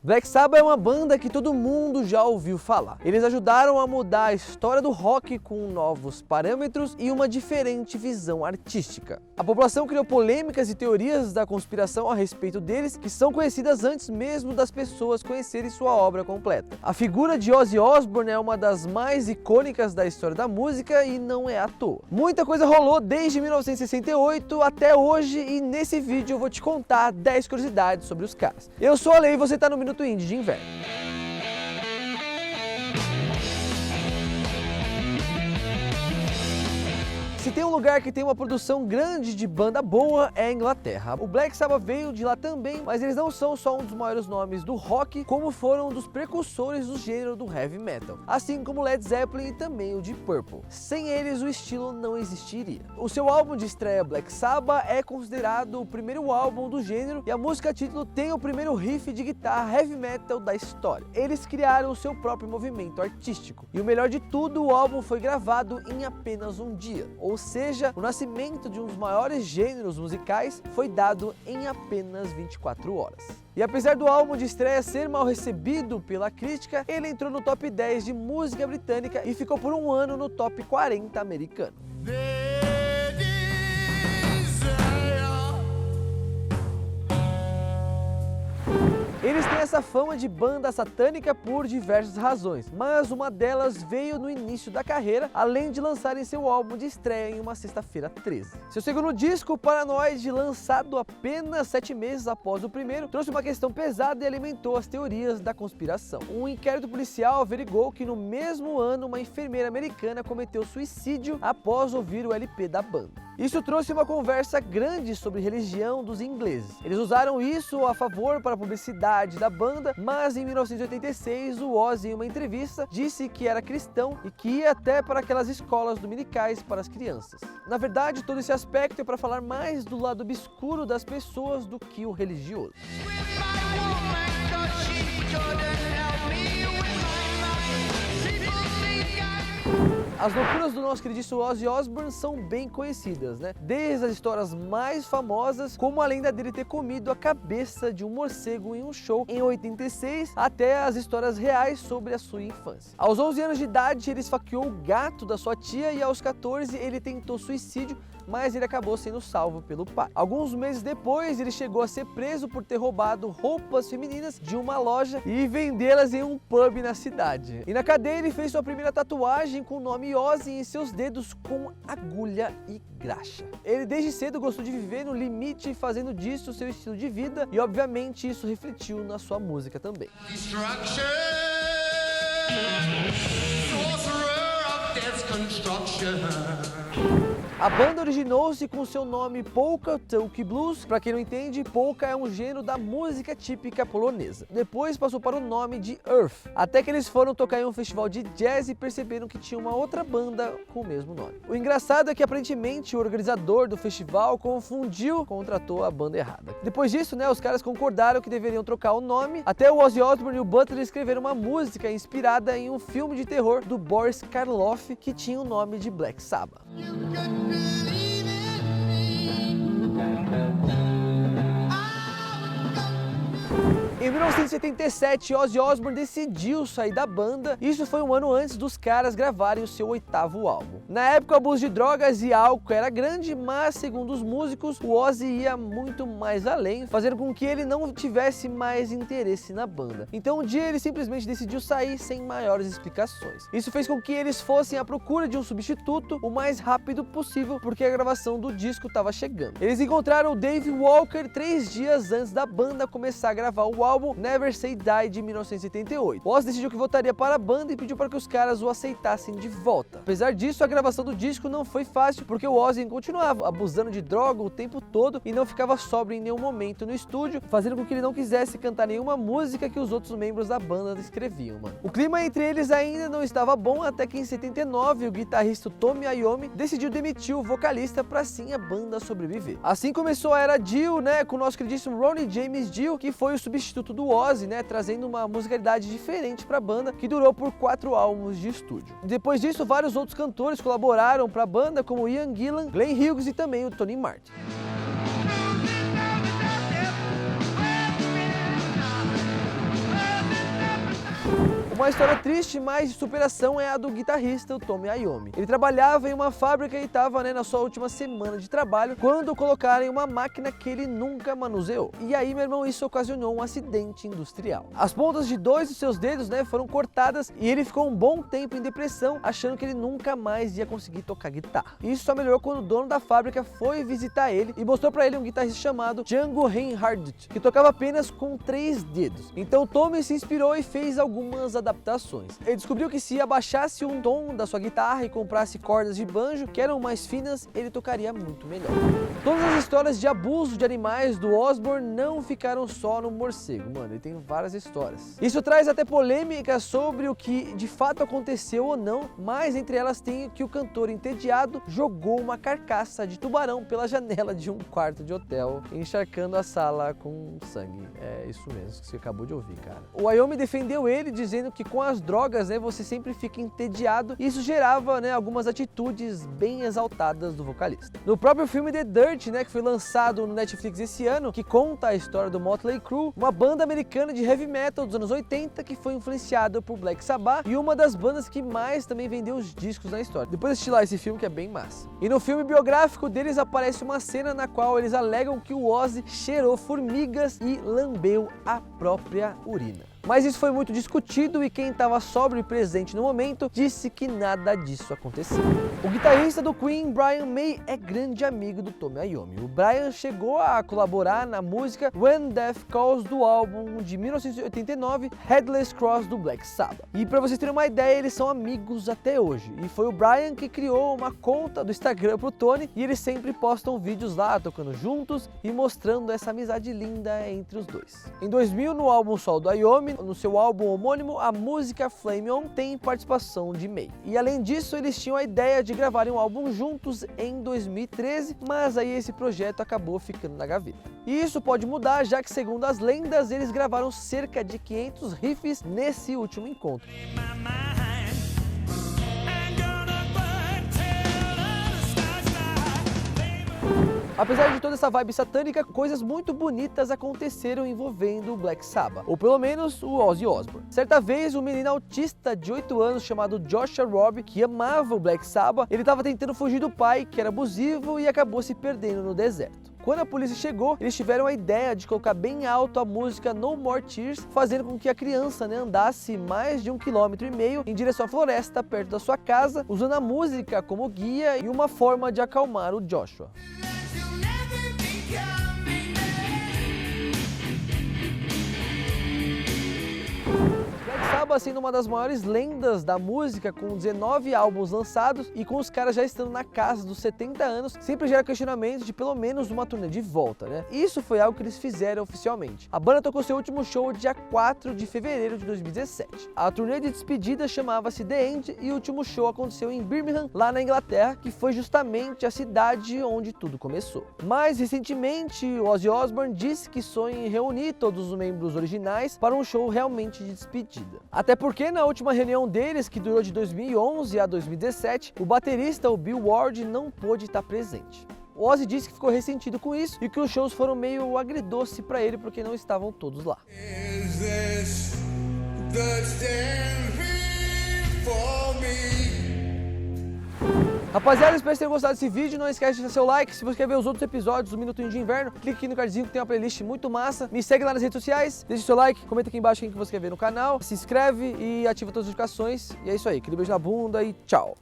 Black Sabbath é uma banda que todo mundo já ouviu falar. Eles ajudaram a mudar a história do rock com novos parâmetros e uma diferente visão artística. A população criou polêmicas e teorias da conspiração a respeito deles, que são conhecidas antes mesmo das pessoas conhecerem sua obra completa. A figura de Ozzy Osbourne é uma das mais icônicas da história da música e não é à toa. Muita coisa rolou desde 1968 até hoje e nesse vídeo eu vou te contar 10 curiosidades sobre os caras. Eu sou a Lei e você está no Minuto Indie de Inverno. Se tem um lugar que tem uma produção grande de banda boa, é a Inglaterra. O Black Sabbath veio de lá também, mas eles não são só um dos maiores nomes do rock, como foram um dos precursores do gênero do heavy metal, assim como Led Zeppelin e também o Deep Purple. Sem eles, o estilo não existiria. O seu álbum de estreia, Black Sabbath, é considerado o primeiro álbum do gênero e a música título tem o primeiro riff de guitarra heavy metal da história. Eles criaram o seu próprio movimento artístico. E o melhor de tudo, o álbum foi gravado em apenas um dia. Ou seja, o nascimento de um dos maiores gêneros musicais foi dado em apenas 24 horas. E apesar do álbum de estreia ser mal recebido pela crítica, ele entrou no top 10 de música britânica e ficou por um ano no top 40 americano. Eles têm essa fama de banda satânica por diversas razões, mas uma delas veio no início da carreira, além de lançarem seu álbum de estreia em uma sexta-feira 13. Seu segundo disco, Paranoid, lançado apenas 7 meses após o primeiro, trouxe uma questão pesada e alimentou as teorias da conspiração. Um inquérito policial averigou que no mesmo ano uma enfermeira americana cometeu suicídio após ouvir o LP da banda. Isso trouxe uma conversa grande sobre religião dos ingleses. Eles usaram isso a favor para a publicidade da banda, mas em 1986 o Ozzy, em uma entrevista, disse que era cristão e que ia até para aquelas escolas dominicais para as crianças. Na verdade, todo esse aspecto é para falar mais do lado obscuro das pessoas do que o religioso. As loucuras do nosso queridíssimo Ozzy Osbourne são bem conhecidas, né? Desde as histórias mais famosas, como a lenda dele ter comido a cabeça de um morcego em um show em 86, até as histórias reais sobre a sua infância. Aos 11 anos de idade, ele esfaqueou o gato da sua tia e aos 14 ele tentou suicídio, mas ele acabou sendo salvo pelo pai. Alguns meses depois, ele chegou a ser preso por ter roubado roupas femininas de uma loja e vendê-las em um pub na cidade. E na cadeia ele fez sua primeira tatuagem com o nome Ozzy em seus dedos com agulha e graxa. Ele desde cedo gostou de viver no limite, fazendo disso seu estilo de vida e obviamente isso refletiu na sua música também. A banda originou-se com seu nome Polka Tulky Blues. Para quem não entende, polka é um gênero da música típica polonesa. Depois passou para o nome de Earth, até que eles foram tocar em um festival de jazz e perceberam que tinha uma outra banda com o mesmo nome. O engraçado é que aparentemente o organizador do festival contratou a banda errada. Depois disso, os caras concordaram que deveriam trocar o nome, até o Ozzy Osbourne e o Butler escreveram uma música inspirada em um filme de terror do Boris Karloff que tinha o nome de Black Sabbath. Em 1977, Ozzy Osbourne decidiu sair da banda. Isso foi um ano antes dos caras gravarem o seu 8º álbum. Na época, o abuso de drogas e álcool era grande, mas segundo os músicos, o Ozzy ia muito mais além, fazendo com que ele não tivesse mais interesse na banda. Então um dia ele simplesmente decidiu sair sem maiores explicações. Isso fez com que eles fossem à procura de um substituto o mais rápido possível, porque a gravação do disco estava chegando. Eles encontraram o Dave Walker 3 dias antes da banda começar a gravar o álbum Never Say Die de 1978. O Ozzy decidiu que voltaria para a banda e pediu para que os caras o aceitassem de volta. Apesar disso, a gravação do disco não foi fácil, porque o Ozzy continuava abusando de droga o tempo todo e não ficava sóbrio em nenhum momento no estúdio, fazendo com que ele não quisesse cantar nenhuma música que os outros membros da banda escreviam, O clima entre eles ainda não estava bom, até que em 79 o guitarrista Tommy Iommi decidiu demitir o vocalista para assim a banda sobreviver. Assim começou a era Dio, com o nosso queridíssimo Ronnie James Dio, que foi o substituto do Ozzy, trazendo uma musicalidade diferente para a banda, que durou por 4 álbuns de estúdio. Depois disso, vários outros cantores colaboraram para a banda, como Ian Gillan, Glenn Hughes e também o Tony Martin. Uma história triste, mas de superação é a do guitarrista, o Tony Iommi. Ele trabalhava em uma fábrica e estava na sua última semana de trabalho quando colocaram em uma máquina que ele nunca manuseou. E aí, meu irmão, isso ocasionou um acidente industrial. As pontas de 2 dos seus dedos, foram cortadas e ele ficou um bom tempo em depressão, achando que ele nunca mais ia conseguir tocar guitarra. Isso só melhorou quando o dono da fábrica foi visitar ele e mostrou para ele um guitarrista chamado Django Reinhardt, que tocava apenas com 3 dedos. Então Tommy se inspirou e fez algumas adaptações. Ele descobriu que se abaixasse um tom da sua guitarra e comprasse cordas de banjo que eram mais finas, ele tocaria muito melhor. Todas as histórias de abuso de animais do Osbourne não ficaram só no morcego, mano, ele tem várias histórias. Isso traz até polêmica sobre o que de fato aconteceu ou não, mas entre elas tem que o cantor entediado jogou uma carcaça de tubarão pela janela de um quarto de hotel, encharcando a sala com sangue. É isso mesmo que você acabou de ouvir, cara. O Iommi defendeu ele, dizendo que com as drogas, você sempre fica entediado, e isso gerava, algumas atitudes bem exaltadas do vocalista. No próprio filme The Dirt, que foi lançado no Netflix esse ano, que conta a história do Motley Crue, uma banda americana de heavy metal dos anos 80 que foi influenciada por Black Sabbath e uma das bandas que mais também vendeu os discos na história. Depois assisti lá esse filme que é bem massa. E no filme biográfico deles aparece uma cena na qual eles alegam que o Ozzy cheirou formigas e lambeu a própria urina. Mas isso foi muito discutido e quem estava sóbrio e presente no momento disse que nada disso aconteceu. O guitarrista do Queen, Brian May, é grande amigo do Tony Iommi. O Brian chegou a colaborar na música When Death Calls do álbum de 1989, Headless Cross do Black Sabbath. E para vocês terem uma ideia, eles são amigos até hoje. E foi o Brian que criou uma conta do Instagram pro Tony e eles sempre postam vídeos lá tocando juntos e mostrando essa amizade linda entre os dois. Em 2000, no álbum solo do Iommi, no seu álbum homônimo, a música Flame On tem participação de May. E além disso, eles tinham a ideia de gravarem um álbum juntos em 2013, mas aí esse projeto acabou ficando na gaveta. E isso pode mudar, já que segundo as lendas, eles gravaram cerca de 500 riffs nesse último encontro. Apesar de toda essa vibe satânica, coisas muito bonitas aconteceram envolvendo o Black Sabbath, ou pelo menos o Ozzy Osbourne. Certa vez, um menino autista de 8 anos chamado Joshua Robb, que amava o Black Sabbath, ele estava tentando fugir do pai, que era abusivo, e acabou se perdendo no deserto. Quando a polícia chegou, eles tiveram a ideia de colocar bem alto a música No More Tears, fazendo com que a criança andasse mais de 1,5 km em direção à floresta perto da sua casa, usando a música como guia e uma forma de acalmar o Joshua. Acaba sendo uma das maiores lendas da música, com 19 álbuns lançados e com os caras já estando na casa dos 70 anos, sempre gera questionamentos de pelo menos uma turnê de volta, Isso foi algo que eles fizeram oficialmente. A banda tocou seu último show dia 4 de fevereiro de 2017. A turnê de despedida chamava-se The End e o último show aconteceu em Birmingham, lá na Inglaterra, que foi justamente a cidade onde tudo começou. Mais recentemente, o Ozzy Osbourne disse que sonha em reunir todos os membros originais para um show realmente de despedida. Até porque na última reunião deles, que durou de 2011 a 2017, o baterista, o Bill Ward, não pôde estar presente. O Ozzy disse que ficou ressentido com isso e que os shows foram meio agridoce para ele porque não estavam todos lá. Rapaziada, espero que tenham gostado desse vídeo. Não esquece de deixar seu like. Se você quer ver os outros episódios do Minutinho de Inverno, clique aqui no cardzinho que tem uma playlist muito massa. Me segue lá nas redes sociais, deixa seu like, comenta aqui embaixo quem que você quer ver no canal, se inscreve e ativa todas as notificações. E é isso aí, aquele beijo na bunda e tchau!